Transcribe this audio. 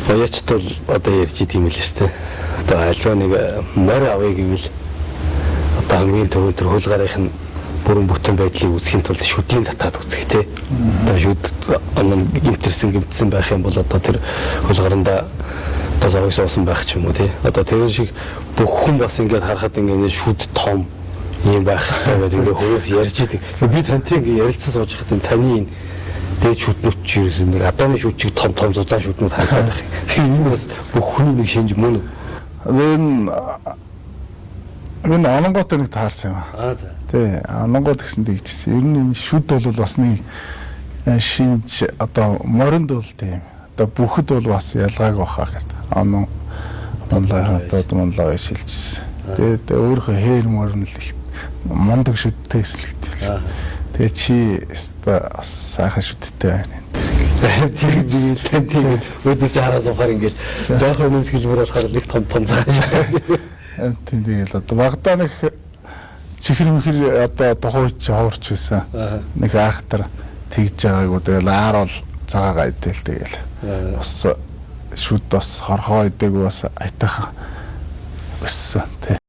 Оёчт бол одоо ярьж идэм л шүү дээ. Одоо альва нэг морь авъя гэвэл одоо хамгийн түрүүнд тэр хулгаарынх нь бүрэн бүтэн байдлыг үзэхийн тулд шүдийн татаад үзэх тий. Одоо шүд гимтсэн байх юм бол одоо тэр хулгааранда одоо зовыг суусан байх ч юм уу тий. Одоо тэр шиг бүх хүн бас ингээд харахад ингээд шүд том юм байх хэрэгтэй гэдэг ингээд хөөс ярьж идэг. Би тантай ингээд ярилцсан сууж байхад таны дээд шүднүүд ч ерөөс нэг адууны шүд чиг том зузаан шүднүүд харагдаад байна. Тэгэхээр энэ бас бүх хүний нэг шинж мөн үү? Энэ Анангот нэг таарсан юм. За. Тий, Анангот гэсэн дэгжсэн. Ер нь энэ шүд бол бас нэг шинж одоо моринд бол тийм. Одоо бүхэд бол бас ялгааг бахаа гэдэг. Анан монлоо шилжсэн. Тэгээд өөрөө хээр морин л их мондөг шүдтэй эслэгдэл. Тэгээ чи бас сайхан шүдтэй байна. Тийм өдөөс хараас ухаар ингэж жоох өмнөс хэлбэр болохоор нэг том цааш. Тийм тэгэл одоо багадаа нэг чихэр мэхэр одоо тухайч ховорч байсан. Нэг айхтар тэгж байгаагүй тэгэл аар бол цагаагаа идэл тэгэл. Бас шүд бас хорхоо идэг бас айтайхан өссөн тий.